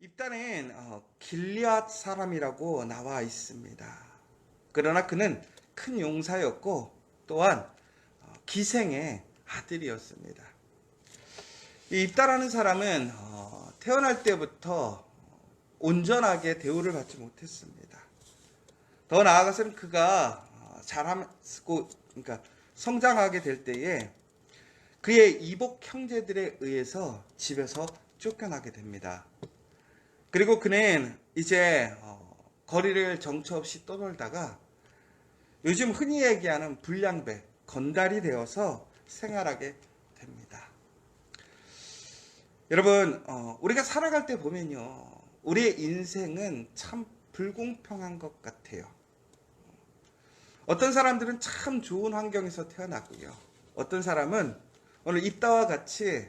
입다는 길리앗 사람이라고 나와 있습니다. 그러나 그는 큰 용사였고 또한 기생의 아들이었습니다. 이 입다라는 사람은 태어날 때부터 온전하게 대우를 받지 못했습니다. 더 나아가서는 그가 자라고 그러니까 성장하게 될 때에 그의 이복 형제들에 의해서 집에서 쫓겨나게 됩니다. 그리고 그는 이제 거리를 정처 없이 떠돌다가 요즘 흔히 얘기하는 불량배, 건달이 되어서 생활하게 됩니다. 여러분, 우리가 살아갈 때 보면요, 우리의 인생은 참 불공평한 것 같아요. 어떤 사람들은 참 좋은 환경에서 태어나고요. 어떤 사람은 오늘 입다와 같이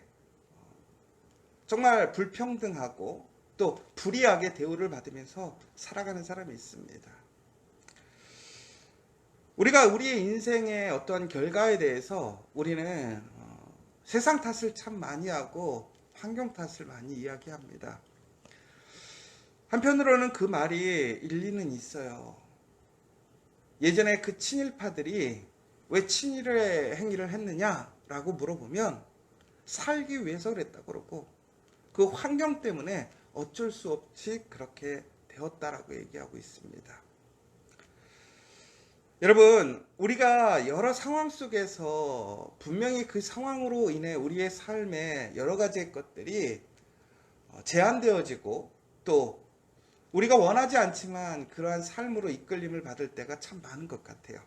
정말 불평등하고 또 불이하게 대우를 받으면서 살아가는 사람이 있습니다. 우리가 우리의 인생의 어떠한 결과에 대해서 우리는 세상 탓을 참 많이 하고 환경 탓을 많이 이야기합니다. 한편으로는 그 말이 일리는 있어요. 예전에 그 친일파들이 왜 친일의 행위를 했느냐라고 물어보면 살기 위해서 그랬다고 그러고 그 환경 때문에 어쩔 수 없이 그렇게 되었다라고 얘기하고 있습니다. 여러분, 우리가 여러 상황 속에서 분명히 그 상황으로 인해 우리의 삶에 여러 가지의 것들이 제한되어지고 또 우리가 원하지 않지만 그러한 삶으로 이끌림을 받을 때가 참 많은 것 같아요.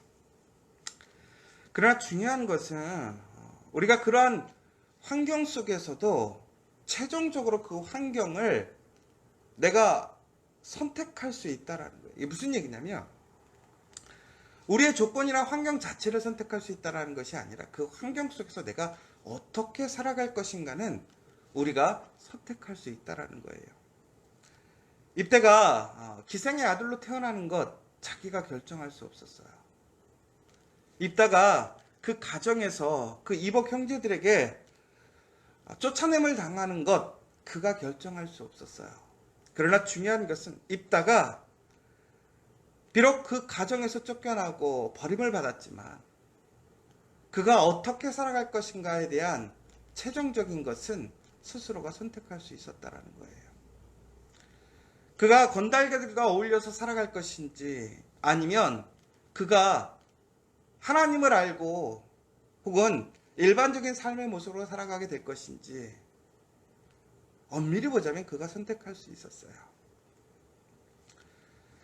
그러나 중요한 것은 우리가 그러한 환경 속에서도 최종적으로 그 환경을 내가 선택할 수 있다라는 거예요. 이게 무슨 얘기냐면 우리의 조건이나 환경 자체를 선택할 수 있다라는 것이 아니라 그 환경 속에서 내가 어떻게 살아갈 것인가는 우리가 선택할 수 있다라는 거예요. 입대가 기생의 아들로 태어나는 것 자기가 결정할 수 없었어요. 입다가 그 가정에서 그 이복 형제들에게 쫓아냄을 당하는 것 그가 결정할 수 없었어요. 그러나 중요한 것은 입다가 비록 그 가정에서 쫓겨나고 버림을 받았지만 그가 어떻게 살아갈 것인가에 대한 최종적인 것은 스스로가 선택할 수 있었다라는 거예요. 그가 건달들과 어울려서 살아갈 것인지 아니면 그가 하나님을 알고 혹은 일반적인 삶의 모습으로 살아가게 될 것인지 엄밀히 보자면 그가 선택할 수 있었어요.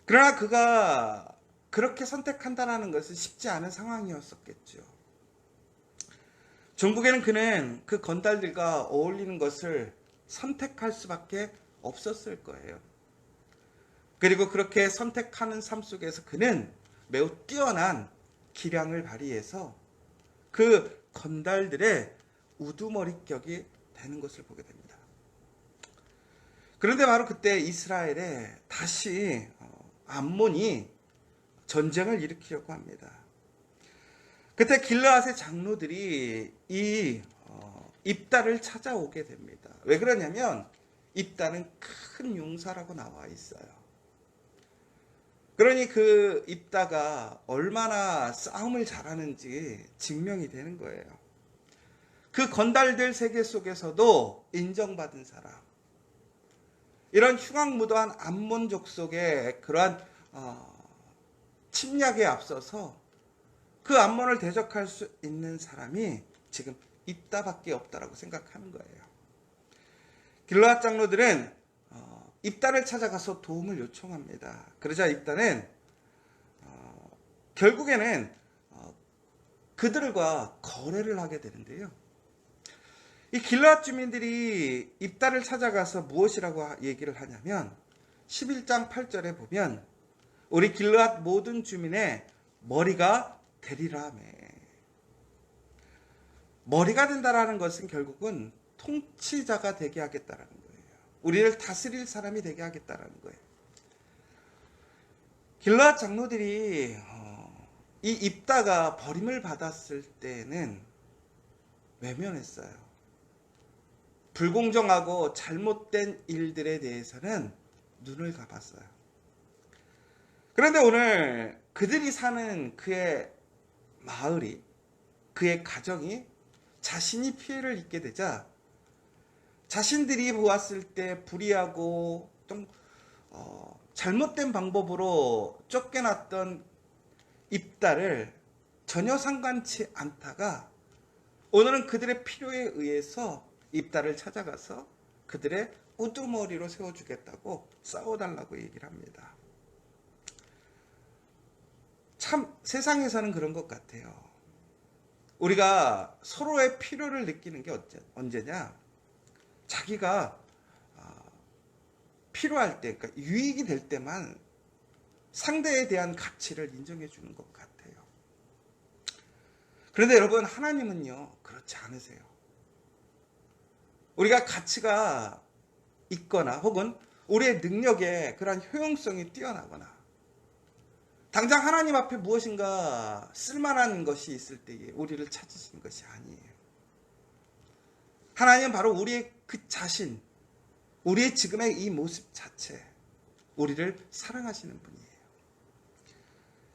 그러나 그가 그렇게 선택한다는 것은 쉽지 않은 상황이었었겠죠. 종국에는 그는 그 건달들과 어울리는 것을 선택할 수밖에 없었을 거예요. 그리고 그렇게 선택하는 삶 속에서 그는 매우 뛰어난 기량을 발휘해서 그 건달들의 우두머리격이 되는 것을 보게 됩니다. 그런데 바로 그때 이스라엘에 다시 암몬이 전쟁을 일으키려고 합니다. 그때 길르앗의 장로들이 이 입다를 찾아오게 됩니다. 왜 그러냐면 입다는 큰 용사라고 나와 있어요. 그러니 그 입다가 얼마나 싸움을 잘하는지 증명이 되는 거예요. 그 건달들 세계 속에서도 인정받은 사람. 이런 흉악무도한 암몬족 속의 그러한 침략에 앞서서 그 암몬을 대적할 수 있는 사람이 지금 입다밖에 없다라고 생각하는 거예요. 길르앗 장로들은 입다를 찾아가서 도움을 요청합니다. 그러자 입다는 결국에는 그들과 거래를 하게 되는데요. 이 길르앗 주민들이 입다를 찾아가서 무엇이라고 얘기를 하냐면 11장 8절에 보면 우리 길르앗 모든 주민의 머리가 되리라며. 머리가 된다라는 것은 결국은 통치자가 되게 하겠다라는 거예요. 우리를 다스릴 사람이 되게 하겠다라는 거예요. 길르앗 장로들이 이 입다가 버림을 받았을 때는 외면했어요. 불공정하고 잘못된 일들에 대해서는 눈을 감았어요. 그런데 오늘 그들이 사는 그의 마을이, 그의 가정이 자신이 피해를 입게 되자 자신들이 보았을 때 불의하고 좀 잘못된 방법으로 쫓겨났던 입다를 전혀 상관치 않다가 오늘은 그들의 필요에 의해서 입다를 찾아가서 그들의 우두머리로 세워주겠다고 싸워달라고 얘기를 합니다. 참 세상에서는 그런 것 같아요. 우리가 서로의 필요를 느끼는 게 언제냐? 자기가 필요할 때, 그러니까 유익이 될 때만 상대에 대한 가치를 인정해 주는 것 같아요. 그런데 여러분, 하나님은요, 그렇지 않으세요. 우리가 가치가 있거나 혹은 우리의 능력에 그러한 효용성이 뛰어나거나 당장 하나님 앞에 무엇인가 쓸만한 것이 있을 때에 우리를 찾으시는 것이 아니에요. 하나님은 바로 우리의 그 자신, 우리의 지금의 이 모습 자체, 우리를 사랑하시는 분이에요.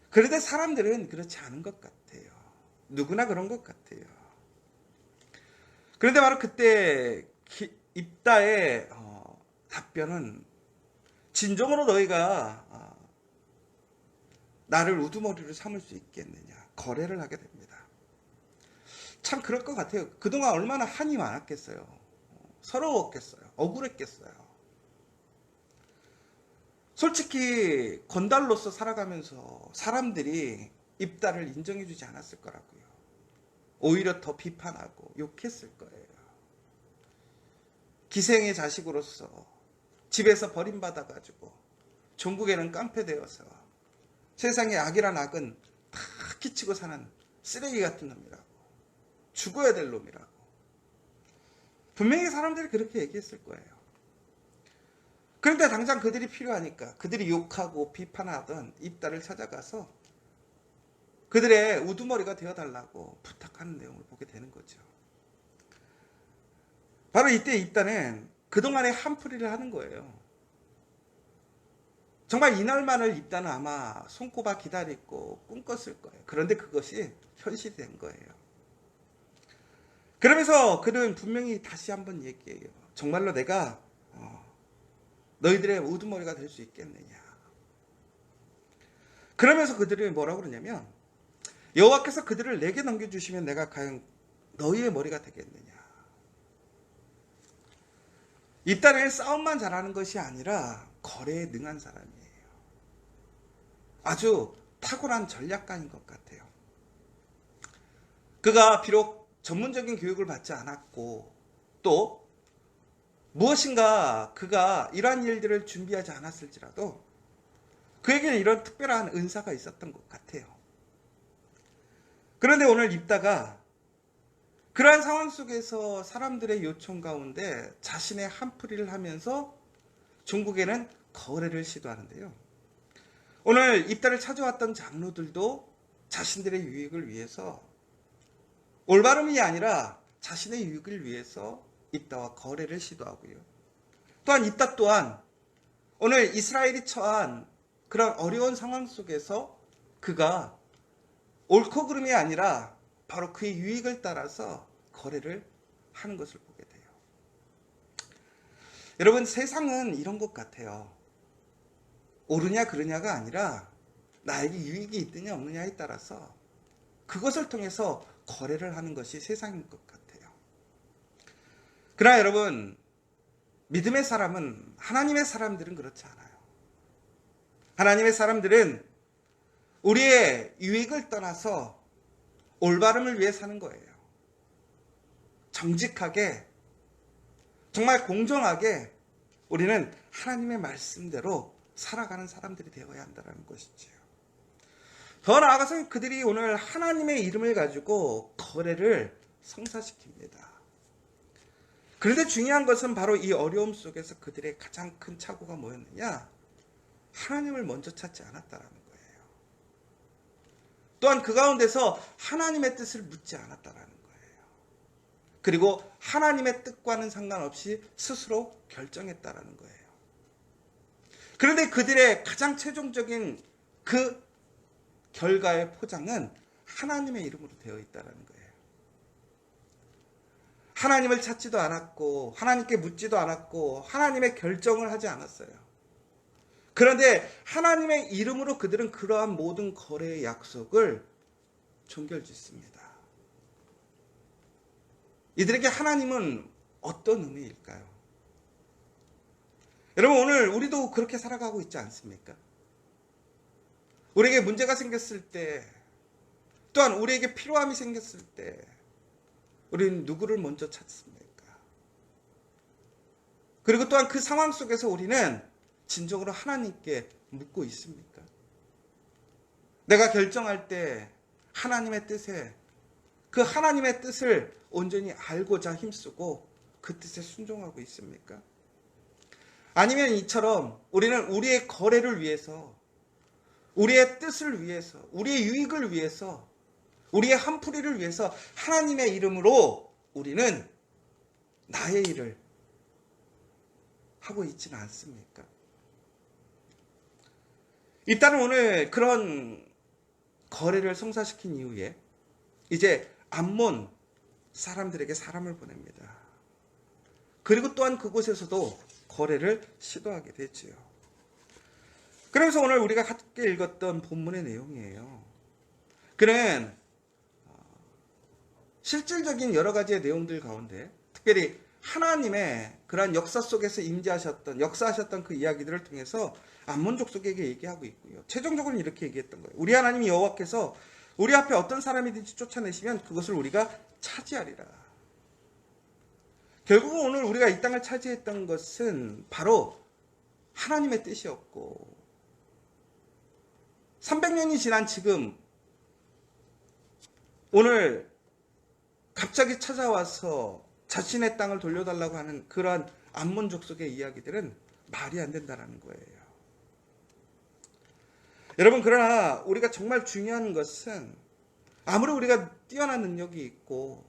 그런데 사람들은 그렇지 않은 것 같아요. 누구나 그런 것 같아요. 그런데 바로 그때 입다의 답변은 진정으로 너희가 나를 우두머리로 삼을 수 있겠느냐, 거래를 하게 됩니다. 참 그럴 것 같아요. 그동안 얼마나 한이 많았겠어요. 서러웠겠어요. 억울했겠어요. 솔직히 건달로서 살아가면서 사람들이 입다를 인정해 주지 않았을 거라고요. 오히려 더 비판하고 욕했을 거예요. 기생의 자식으로서 집에서 버림받아가지고 종국에는 깡패되어서 세상에 악이란 악은 다 끼치고 사는 쓰레기 같은 놈이라고, 죽어야 될 놈이라고 분명히 사람들이 그렇게 얘기했을 거예요. 그런데 당장 그들이 필요하니까 그들이 욕하고 비판하던 입다를 찾아가서 그들의 우두머리가 되어달라고 부탁하는 내용을 보게 되는 거죠. 바로 이때 입다는 그동안의 한풀이를 하는 거예요. 정말 이날만을 입다는 아마 손꼽아 기다리고 꿈꿨을 거예요. 그런데 그것이 현실이 된 거예요. 그러면서 그는 분명히 다시 한번 얘기해요. 정말로 내가 너희들의 우두머리가 될 수 있겠느냐. 그러면서 그들이 뭐라고 그러냐면 여호와께서 그들을 내게 넘겨주시면 내가 과연 너희의 머리가 되겠느냐. 입다는 싸움만 잘하는 것이 아니라 거래에 능한 사람이에요. 아주 탁월한 전략가인 것 같아요. 그가 비록 전문적인 교육을 받지 않았고 또 무엇인가 그가 이러한 일들을 준비하지 않았을지라도 그에게는 이런 특별한 은사가 있었던 것 같아요. 그런데 오늘 입다가 그러한 상황 속에서 사람들의 요청 가운데 자신의 한풀이를 하면서 종국에는 거래를 시도하는데요. 오늘 입다를 찾아왔던 장로들도 자신들의 유익을 위해서 올바름이 아니라 자신의 유익을 위해서 입다와 거래를 시도하고요. 또한 입다 또한 오늘 이스라엘이 처한 그런 어려운 상황 속에서 그가 옳고 그름이 아니라 바로 그의 유익을 따라서 거래를 하는 것을 보게 돼요. 여러분, 세상은 이런 것 같아요. 옳으냐 그르냐가 아니라 나에게 유익이 있느냐 없느냐에 따라서 그것을 통해서 거래를 하는 것이 세상인 것 같아요. 그러나 여러분, 믿음의 사람은, 하나님의 사람들은 그렇지 않아요. 하나님의 사람들은 우리의 유익을 떠나서 올바름을 위해 사는 거예요. 정직하게, 정말 공정하게 우리는 하나님의 말씀대로 살아가는 사람들이 되어야 한다는 것이지요. 더 나아가서 그들이 오늘 하나님의 이름을 가지고 거래를 성사시킵니다. 그런데 중요한 것은 바로 이 어려움 속에서 그들의 가장 큰 착오가 뭐였느냐? 하나님을 먼저 찾지 않았다라는 거예요. 또한 그 가운데서 하나님의 뜻을 묻지 않았다라는 거예요. 그리고 하나님의 뜻과는 상관없이 스스로 결정했다라는 거예요. 그런데 그들의 가장 최종적인 그 결과의 포장은 하나님의 이름으로 되어 있다는 거예요. 하나님을 찾지도 않았고 하나님께 묻지도 않았고 하나님의 결정을 하지 않았어요. 그런데 하나님의 이름으로 그들은 그러한 모든 거래의 약속을 종결짓습니다. 이들에게 하나님은 어떤 의미일까요? 여러분, 오늘 우리도 그렇게 살아가고 있지 않습니까? 우리에게 문제가 생겼을 때, 또한 우리에게 필요함이 생겼을 때 우리는 누구를 먼저 찾습니까? 그리고 또한 그 상황 속에서 우리는 진정으로 하나님께 묻고 있습니까? 내가 결정할 때 하나님의 뜻에, 그 하나님의 뜻을 온전히 알고자 힘쓰고 그 뜻에 순종하고 있습니까? 아니면 이처럼 우리는 우리의 거래를 위해서, 우리의 뜻을 위해서, 우리의 유익을 위해서, 우리의 한풀이를 위해서 하나님의 이름으로 우리는 나의 일을 하고 있지는 않습니까? 일단은 오늘 그런 거래를 성사시킨 이후에 이제 암몬 사람들에게 사람을 보냅니다. 그리고 또한 그곳에서도 거래를 시도하게 되지요. 그래서 오늘 우리가 함께 읽었던 본문의 내용이에요. 그는 실질적인 여러 가지의 내용들 가운데 특별히 하나님의 그러한 역사 속에서 역사하셨던 그 이야기들을 통해서 암몬 족속에게 얘기하고 있고요. 최종적으로는 이렇게 얘기했던 거예요. 우리 하나님 여호와께서 우리 앞에 어떤 사람이든지 쫓아내시면 그것을 우리가 차지하리라. 결국은 오늘 우리가 이 땅을 차지했던 것은 바로 하나님의 뜻이었고 300년이 지난 지금 오늘 갑자기 찾아와서 자신의 땅을 돌려달라고 하는 그러한 암몬 족속의 이야기들은 말이 안 된다는 거예요. 여러분, 그러나 우리가 정말 중요한 것은 아무리 우리가 뛰어난 능력이 있고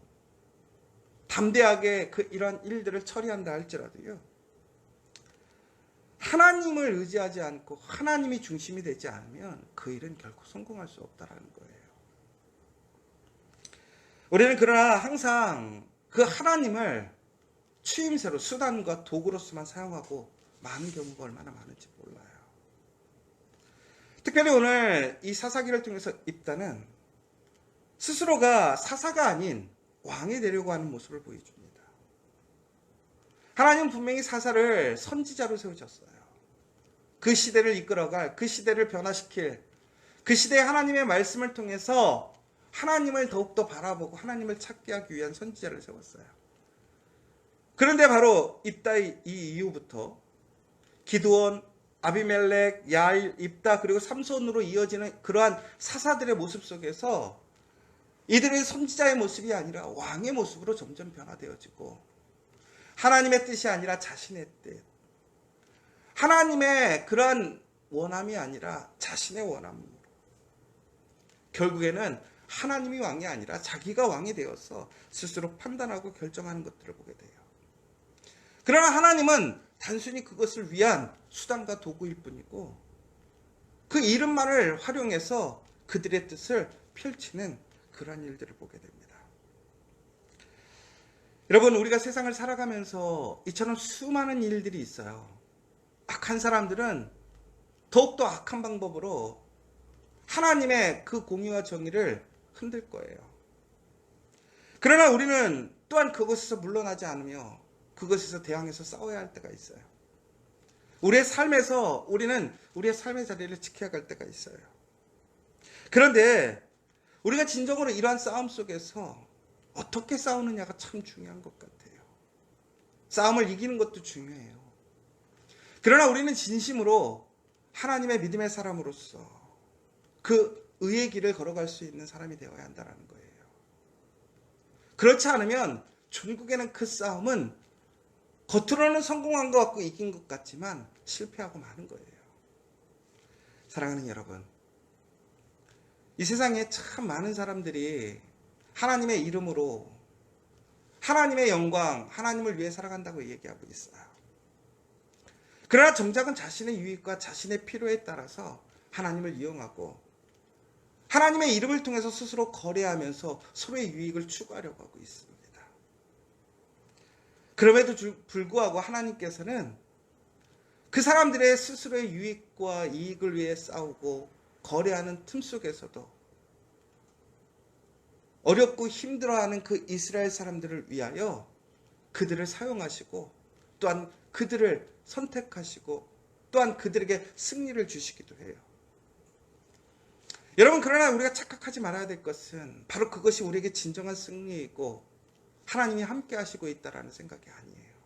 담대하게 이러한 일들을 처리한다 할지라도요, 하나님을 의지하지 않고 하나님이 중심이 되지 않으면 그 일은 결코 성공할 수 없다는 거예요. 우리는 그러나 항상 그 하나님을 추임새로 수단과 도구로서만 사용하고 많은 경우가 얼마나 많은지 몰라요. 특별히 오늘 이 사사기를 통해서 입다는 스스로가 사사가 아닌 왕이 되려고 하는 모습을 보여줍니다. 하나님은 분명히 사사를 선지자로 세우셨어요. 그 시대를 이끌어갈, 그 시대를 변화시킬, 그 시대의 하나님의 말씀을 통해서 하나님을 더욱더 바라보고 하나님을 찾게 하기 위한 선지자를 세웠어요. 그런데 바로 입다의 이 이후부터 기드온, 아비멜렉, 야일, 입다 그리고 삼손으로 이어지는 그러한 사사들의 모습 속에서 이들의 선지자의 모습이 아니라 왕의 모습으로 점점 변화되어지고 하나님의 뜻이 아니라 자신의 뜻, 하나님의 그러한 원함이 아니라 자신의 원함으로 결국에는 하나님이 왕이 아니라 자기가 왕이 되어서 스스로 판단하고 결정하는 것들을 보게 돼요. 그러나 하나님은 단순히 그것을 위한 수단과 도구일 뿐이고 그 이름만을 활용해서 그들의 뜻을 펼치는 그러한 일들을 보게 됩니다. 여러분, 우리가 세상을 살아가면서 이처럼 수많은 일들이 있어요. 악한 사람들은 더욱더 악한 방법으로 하나님의 그 공의와 정의를 흔들 거예요. 그러나 우리는 또한 그것에서 물러나지 않으며 그것에서 대항해서 싸워야 할 때가 있어요. 우리의 삶에서 우리는 우리의 삶의 자리를 지켜야 할 때가 있어요. 그런데 우리가 진정으로 이러한 싸움 속에서 어떻게 싸우느냐가 참 중요한 것 같아요. 싸움을 이기는 것도 중요해요. 그러나 우리는 진심으로 하나님의 믿음의 사람으로서 그 의의 길을 걸어갈 수 있는 사람이 되어야 한다는 거예요. 그렇지 않으면 결국에는 그 싸움은 겉으로는 성공한 것 같고 이긴 것 같지만 실패하고 마는 거예요. 사랑하는 여러분, 이 세상에 참 많은 사람들이 하나님의 이름으로 하나님의 영광, 하나님을 위해 살아간다고 얘기하고 있어요. 그러나 정작은 자신의 유익과 자신의 필요에 따라서 하나님을 이용하고 하나님의 이름을 통해서 스스로 거래하면서 서로의 유익을 추구하려고 하고 있습니다. 그럼에도 불구하고 하나님께서는 그 사람들의 스스로의 유익과 이익을 위해 싸우고 거래하는 틈 속에서도 어렵고 힘들어하는 그 이스라엘 사람들을 위하여 그들을 사용하시고 또한 그들을 선택하시고 또한 그들에게 승리를 주시기도 해요. 여러분, 그러나 우리가 착각하지 말아야 될 것은 바로 그것이 우리에게 진정한 승리이고 하나님이 함께 하시고 있다는 생각이 아니에요.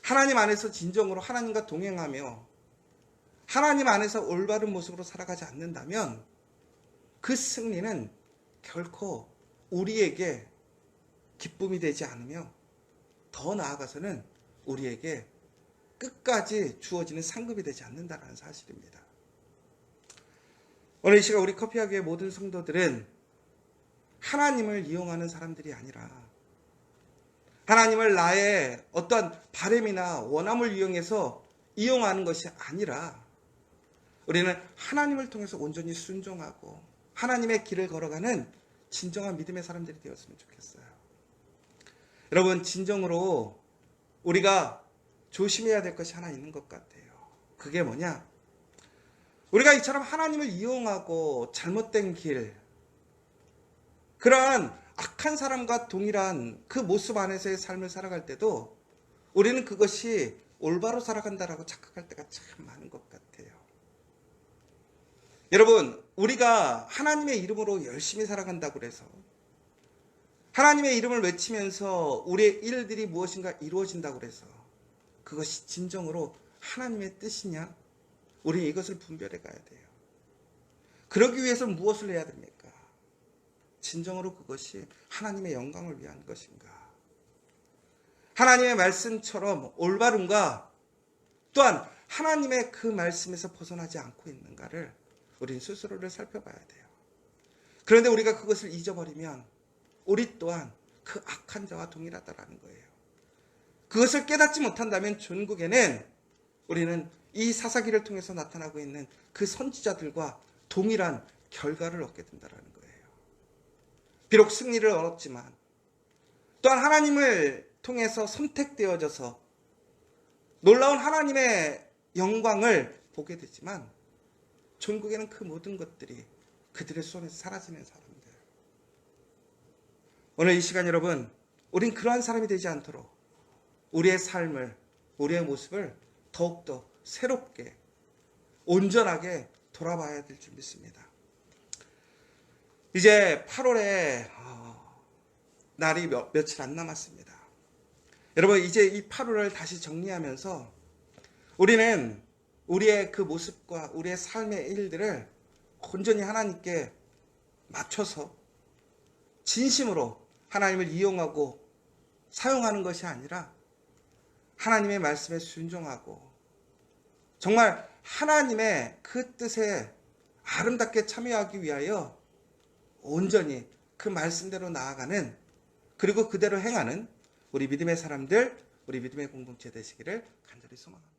하나님 안에서 진정으로 하나님과 동행하며 하나님 안에서 올바른 모습으로 살아가지 않는다면 그 승리는 결코 우리에게 기쁨이 되지 않으며 더 나아가서는 우리에게 끝까지 주어지는 상급이 되지 않는다는 사실입니다. 오늘 이 시간 우리 커피하교의 모든 성도들은 하나님을 이용하는 사람들이 아니라 하나님을 나의 어떤 바램이나 원함을 이용해서 이용하는 것이 아니라 우리는 하나님을 통해서 온전히 순종하고 하나님의 길을 걸어가는 진정한 믿음의 사람들이 되었으면 좋겠어요. 여러분, 진정으로 우리가 조심해야 될 것이 하나 있는 것 같아요. 그게 뭐냐? 우리가 이처럼 하나님을 이용하고 잘못된 길, 그러한 악한 사람과 동일한 그 모습 안에서의 삶을 살아갈 때도 우리는 그것이 올바로 살아간다라고 착각할 때가 참 많은 것 같아요. 여러분, 우리가 하나님의 이름으로 열심히 살아간다고 해서 하나님의 이름을 외치면서 우리의 일들이 무엇인가 이루어진다고 해서 그것이 진정으로 하나님의 뜻이냐? 우리 이것을 분별해 가야 돼요. 그러기 위해서 무엇을 해야 됩니까? 진정으로 그것이 하나님의 영광을 위한 것인가? 하나님의 말씀처럼 올바른가? 또한 하나님의 그 말씀에서 벗어나지 않고 있는가를 우리는 스스로를 살펴봐야 돼요. 그런데 우리가 그것을 잊어버리면 우리 또한 그 악한 자와 동일하다라는 거예요. 그것을 깨닫지 못한다면 전국에는 우리는 이 사사기를 통해서 나타나고 있는 그 선지자들과 동일한 결과를 얻게 된다는 거예요. 비록 승리를 얻었지만 또한 하나님을 통해서 선택되어져서 놀라운 하나님의 영광을 보게 되지만 전국에는 그 모든 것들이 그들의 손에서 사라지는 사람들. 오늘 이 시간 여러분, 우린 그러한 사람이 되지 않도록 우리의 삶을, 우리의 모습을 더욱더 새롭게 온전하게 돌아봐야 될 줄 믿습니다. 이제 8월에 날이 며칠 안 남았습니다. 여러분, 이제 이 8월을 다시 정리하면서 우리는 우리의 그 모습과 우리의 삶의 일들을 온전히 하나님께 맞춰서 진심으로 하나님을 이용하고 사용하는 것이 아니라 하나님의 말씀에 순종하고 정말 하나님의 그 뜻에 아름답게 참여하기 위하여 온전히 그 말씀대로 나아가는, 그리고 그대로 행하는 우리 믿음의 사람들, 우리 믿음의 공동체 되시기를 간절히 소망합니다.